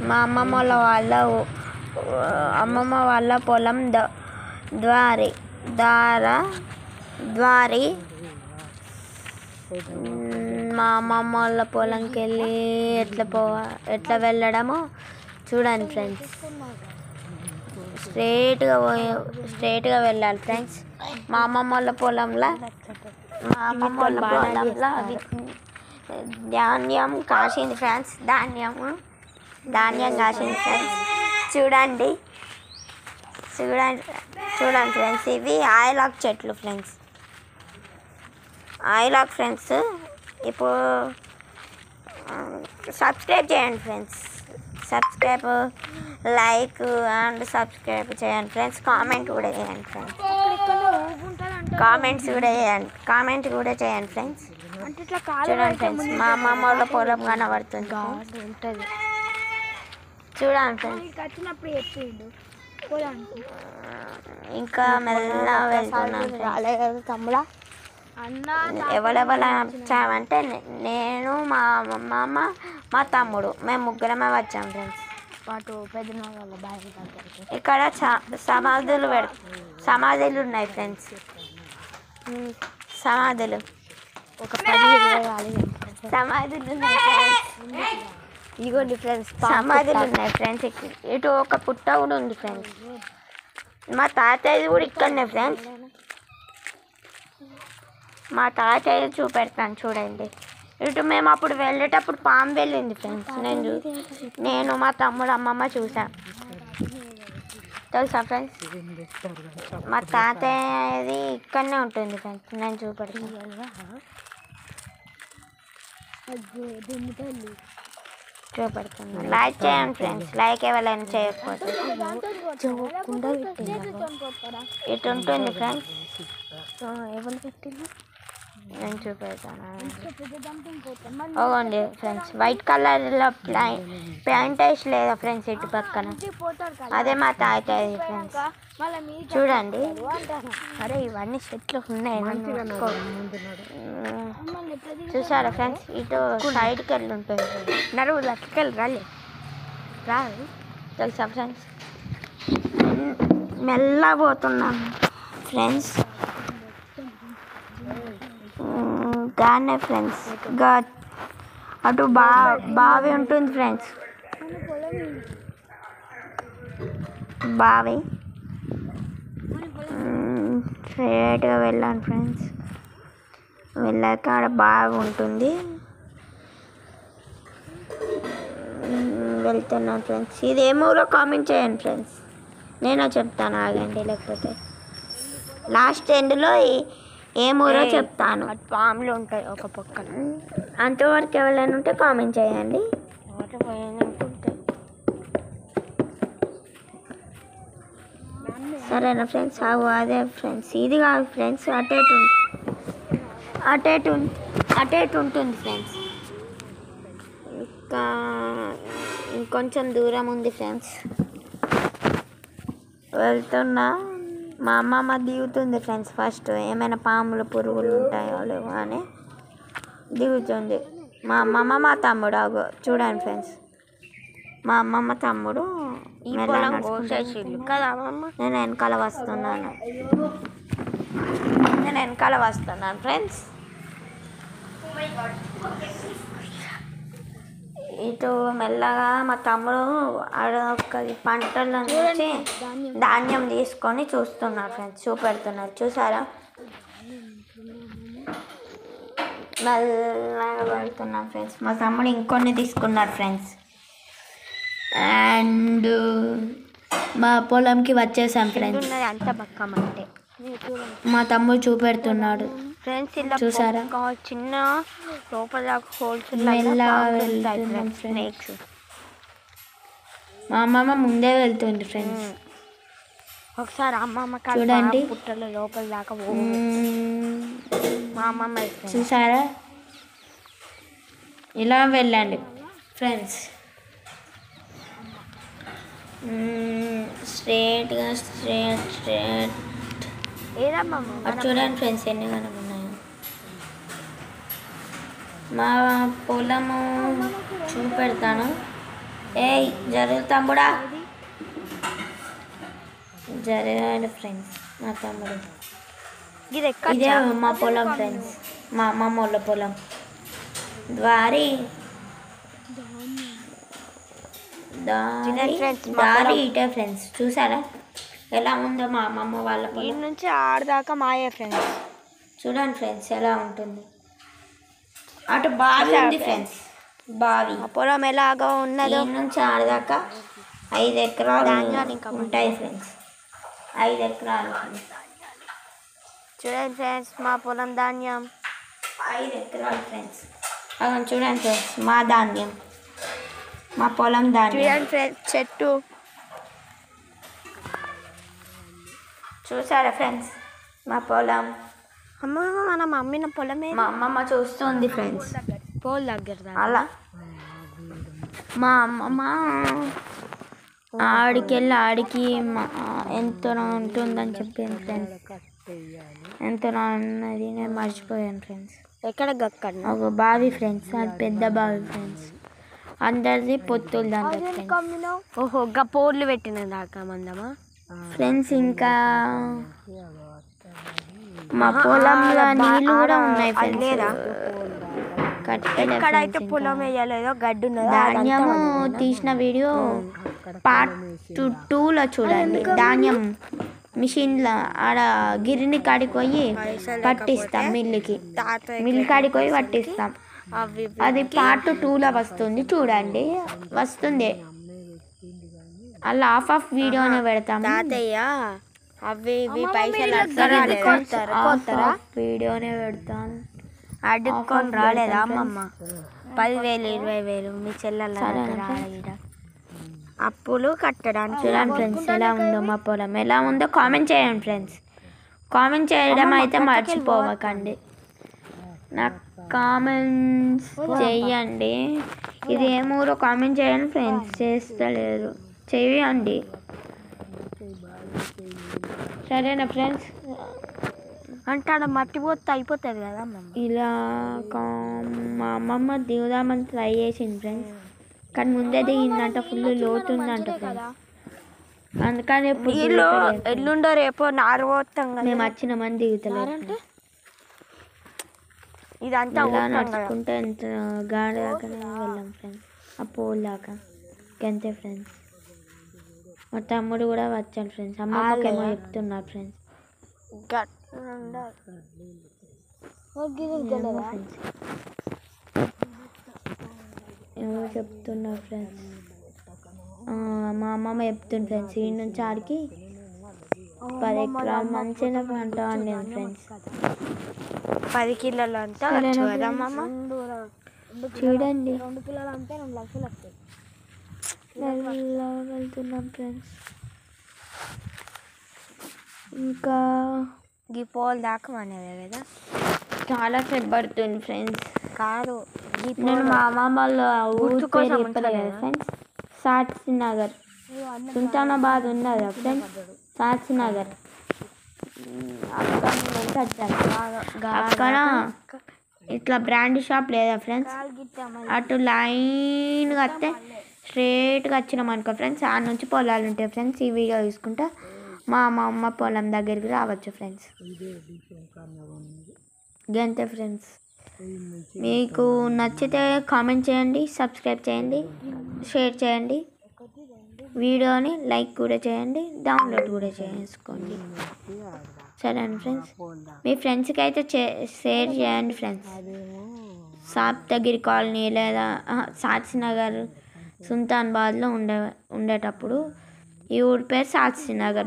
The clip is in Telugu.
మా అమ్మమ్మ వాళ్ళ పొలం ద్వారి మా అమ్మమ్మ వాళ్ళ పొలంకి వెళ్ళి ఎట్లా వెళ్ళడమో చూడండి ఫ్రెండ్స్. స్ట్రైట్గా వెళ్ళాలి ఫ్రెండ్స్. మా అమ్మమ్మ వాళ్ళ పొలంలో ధాన్యం కాసింది ఫ్రెండ్స్. ధాన్యం కాసింది ఫ్రెండ్స్. చూడండి ఫ్రెండ్స్, ఇవి ఆయిలాక్ చెట్లు ఫ్రెండ్స్. ఆయిలాక్ ఫ్రెండ్స్. ఇప్పుడు సబ్స్క్రైబ్ చేయండి ఫ్రెండ్స్. లైక్ అండ్ సబ్స్క్రైబ్ చేయండి ఫ్రెండ్స్. కామెంట్ కూడా చేయండి ఫ్రెండ్స్. కామెంట్ కూడా చేయండి ఫ్రెండ్స్. చూడండి ఫ్రెండ్స్, మా అమ్మమ్మ వాళ్ళ పొలం కనబడుతుంది. చూడండి ఫ్రెండ్స్, ఇంకా మెల్లగా వెళ్తున్నాను. తమ్ముడా ఎవరెవరు వచ్చామంటే నేను, మా అమ్మమ్మ, మా తమ్ముడు, మేము ముగ్గురమే వచ్చాం ఫ్రెండ్స్. పాటు పెద్దమ్మ వాళ్ళ బావి దగ్గరికి. ఇక్కడ సమాధులు ఉన్నాయి ఫ్రెండ్స్. సమాధులు ఇదిగోండి ఫ్రెండ్స్, సమాధులు ఉన్నాయి ఫ్రెండ్స్. ఇటు ఒక పుట్ట కూడా ఉంది ఫ్రెండ్స్. మా తాతయ్య కూడా ఇక్కడనే ఫ్రెండ్స్. మా తాతయ్య చూపెడతాను చూడండి. ఇటు మేము అప్పుడు వెళ్ళేటప్పుడు పాము వెళ్ళింది ఫ్రెండ్స్. నేను మా తమ్ముడు అమ్మమ్మ చూసాం. తెలుసా ఫ్రెండ్స్, మా తాతయ్యది ఇక్కడనే ఉంటుంది ఫ్రెండ్స్. నేను చూపెడుతున్నాను. లైక్ చేయండి ఫ్రెండ్స్. లైక్ ఎవరైనా చేయకపోతే ఇటు ఉంటుంది ఫ్రెండ్స్. ఎవరు పెట్టింది నేను చూపెడతాను. ఓండి ఫ్రెండ్స్, వైట్ కలర్లో ప్యాంట్ వేసి లేదా ఫ్రెండ్స్ ఇటు పక్కన, అదే మా తాతయ్య ఫ్రెండ్స్. చూడండి. అరే ఇవన్నీ చెట్లు ఉన్నాయి చూసారా ఫ్రెండ్స్. ఇటు సైడ్కి వెళ్ళి ఉంటుంది. నడువు లెక్కకెళ్ళి రాదు తెలుసా ఫ్రెండ్స్. మెల్లగా పోతున్నాం ఫ్రెండ్స్. దాన్నే ఫ్రెండ్స్ అటు బావి ఉంటుంది ఫ్రెండ్స్. బావి స్ట్రైట్గా వెళ్ళాను ఫ్రెండ్స్. వెళ్ళాక ఆడ బావి ఉంటుంది. వెళ్తున్నాను ఫ్రెండ్స్. ఇది ఏమూరో కామెంట్ చేయండి ఫ్రెండ్స్. నేనే చెప్తాను, ఆగండి. లేకపోతే లాస్ట్ ఎండ్లో ఏమూరో చెప్తాను. పాములు ఉంటాయి ఒక పక్కన. అంతవరకు ఎవరైనా ఉంటే కామెంట్ చేయండి. సరేనా ఫ్రెండ్స్. అదే ఫ్రెండ్స్, ఇది కాదు ఫ్రెండ్స్. అటేటు ఉంటుంది ఫ్రెండ్స్. ఇంకా ఇంకొంచెం దూరం ఉంది ఫ్రెండ్స్. వెళ్తున్నా. మా అమ్మమ్మ దిగుతుంది ఫ్రెండ్స్. ఫస్ట్ ఏమైనా పాములు పురుగులు ఉంటాయో లేవో అని దిగుతుంది. మా అమ్మమ్మ మా తమ్ముడు చూడండి ఫ్రెండ్స్. మా అమ్మమ్మ తమ్ముడు నేను వెనకాల వస్తున్నాను ఫ్రెండ్స్. ఇటు మెల్లగా మా తమ్ముడు పంటల నుంచి ధాన్యం తీసుకొని చూస్తున్నారు ఫ్రెండ్స్. చూపెడుతున్నారు చూసారా. మెల్లగా వెళ్తున్నాం ఫ్రెండ్స్. మా తమ్ముడు ఇంకొన్ని తీసుకున్నారు ఫ్రెండ్స్. అండ్ మా పొలంకి వచ్చేసాం ఫ్రెండ్స్. అంత బక్కమంటే మా తమ్ముడు చూపెడుతున్నాడు ఫ్రెండ్స్. ఇలా చూసారా, చిన్న లోపల హోల్స్. మా అమ్మమ్మ ముందే వెళ్తుంది ఫ్రెండ్స్. ఒకసారి అమ్మమ్మ చూడండి పుట్టల లోపల దాకా మా అమ్మమ్మ చూసారా. ఇలా వెళ్ళండి ఫ్రెండ్స్. స్ట్రైట్ చూడండి ఫ్రెండ్స్ ఎన్ని కనుక్కున్నాయో. మా పొలము చూపెడతాను. ఏయ్ జరుగు తమ్ముడా, జరగండి ఫ్రెండ్స్. మా తమ్ముడు ఇదే మా పొలం ఫ్రెండ్స్, మా అమ్మమ్మ వాళ్ళ పొలం. దారి ఇటే ఫ్రెండ్స్, చూసారా ఎలా ఉందో మా అమ్మమ్మ వాళ్ళ పొలం నుంచి ఆడదాకా మాయే ఫ్రెండ్స్. చూడండి ఫ్రెండ్స్ ఎలా ఉంటుంది. అటు బావి ఉంది ఫ్రెండ్స్, బావి పొలం ఎలాగో ఉన్నదో నుంచి ఆడదాకా 5 ఎకరాలు ఉంటాయి ఫ్రెండ్స్. 5 ఎకరాలు చూడండి ఫ్రెండ్స్, మా పొలం ధాన్యం 5 ఎకరాలు ఫ్రెండ్స్. అలా చూడండి ఫ్రెండ్స్, మా ధాన్యం, మా పొలం ధాన్యం. చూడండి ఫ్రెండ్స్, చెట్టు చూసారా ఫ్రెండ్స్ మా పొలం. అమ్మమ్మ మన మమ్మీన పొలమే. మా అమ్మమ్మ చూస్తుంది ఫ్రెండ్స్, పోల్ దగ్గర అలా. మా అమ్మమ్మ ఆడికి ఎంత ఉంటుందని చెప్పింది ఫ్రెండ్స్. ఎంత ఉన్నది నేను మర్చిపోయాను ఫ్రెండ్స్. ఎక్కడ గక్కడ ఒక బావి ఫ్రెండ్స్, అది పెద్ద బావి ఫ్రెండ్స్. అందరిది పొత్తులు దాంట్లో ఫ్రెండ్స్. ఓహో గా పోర్లు పెట్టిన దాకా మందమా ఫ్రెండ్స్. ఇంకా మా పొలంలో నీళ్ళు కూడా ఉన్నాయి ఫ్రెండ్స్. ఎక్కడైతే పొలం వేయలేదో గడ్డి ఉన్నదో ధాన్యము తీసిన వీడియో పార్ట్ 2లో చూడండి. ధాన్యం మిషన్లో ఆడ గిరిని కాడికి పోయి పట్టిస్తాం, మిల్లు కాడికి పోయి పట్టిస్తాం. అది పార్ట్ 2లో వస్తుంది, చూడండి వస్తుంది. అలా ఆఫ్ వీడియోనే పెడతాం. తాతయ్య అవి పైసలు వీడియోనే పెడతాను. అడుక్కొని రాలేదా అమ్మమ్మ? 10,000 20,000 మీ చెల్లెల అప్పులు కట్టడానికి. చూడండి ఫ్రెండ్స్ ఎలా ఉందో మా పొలం, ఎలా ఉందో కామెంట్ చేయండి ఫ్రెండ్స్. కామెంట్ చేయడం అయితే మర్చిపోవకండి, నాకు కామెంట్స్ చేయండి. ఇది ఏమూరో కామెంట్ చేయండి ఫ్రెండ్స్, చేస్తలేరు చేయండి సరేనా ఫ్రెండ్స్. అంటే ఆడ మట్టి పోతే అయిపోతుంది కదా అమ్మమ్మ. ఇలా మా అమ్మమ్మ దిగుదామని ట్రై చేసింది ఫ్రెండ్స్, కానీ ముందే దిగిందంట, ఫుల్ లోతు ఉందంట ఫ్రెండ్స్. అందుకని ఎల్లుండో రేపో నారు పోతాం కదా, మేము వచ్చిన మంది దిగుతలేదు. ఇదంతా నడుచుకుంటే ఎంత గాడి దాకా వెళ్ళాం ఫ్రెండ్స్, ఆ పోల్ దాకా. అంతే ఫ్రెండ్స్. మా తమ్ముడు కూడా వచ్చాడు ఫ్రెండ్స్, అమ్మమ్మకేమో చెప్తున్నారు ఫ్రెండ్స్. ఏమో చెప్తున్నారు ఫ్రెండ్స్. మా అమ్మమ్మ చెప్తుంది ఫ్రెండ్స్, ఈ నుంచి ఆడికి 10 ఎకరాలు మంచిగా పంట వండింది ఫ్రెండ్స్. 10 కిలోలు అంతా చూడండి. 2 కిలోలు అంటే 2 లక్షలు వస్తాయి. వెళ్తున్నాం ఫ్రెండ్స్. ఇంకా ఈ పోల్ దాకా అనేదే కదా, చాలా సేపు పడుతుంది ఫ్రెండ్స్. కాదు నేను మా అమ్మమ్మ వాళ్ళ ఊరు పేరు చెప్పలేదు ఫ్రెండ్స్, సాక్షి నగర్, సుల్తానాబాద్ ఉన్నదా ఫ్రెండ్స్, సాక్షి నగర్. అక్కడ నుంచి వచ్చాను. అక్కడ ఇట్లా బ్రాండ్ షాప్ లేదా ఫ్రెండ్స్, అటు లైన్గా వస్తే స్ట్రేట్గా వచ్చినాం అనుకో ఫ్రెండ్స్, ఆ నుంచి పొలాలు ఉంటాయి ఫ్రెండ్స్. ఈ వీడియో తీసుకుంటా మా అమ్మ పొలం దగ్గరికి రావచ్చు ఫ్రెండ్స్. గంతే ఫ్రెండ్స్. మీకు నచ్చితే కామెంట్ చేయండి, సబ్స్క్రైబ్ చేయండి, షేర్ చేయండి, వీడియోని లైక్ కూడా చేయండి, డౌన్లోడ్ కూడా చేసుకోండి. సరే అండి ఫ్రెండ్స్. మీ ఫ్రెండ్స్కి అయితే షేర్ చేయండి ఫ్రెండ్స్. షాప్ దగ్గర కాలనీ లేదా సాక్షి నగర్ సుల్తానాబాద్లో ఉండేటప్పుడు ఈ ఊరి పేరు సాక్షి నగర్.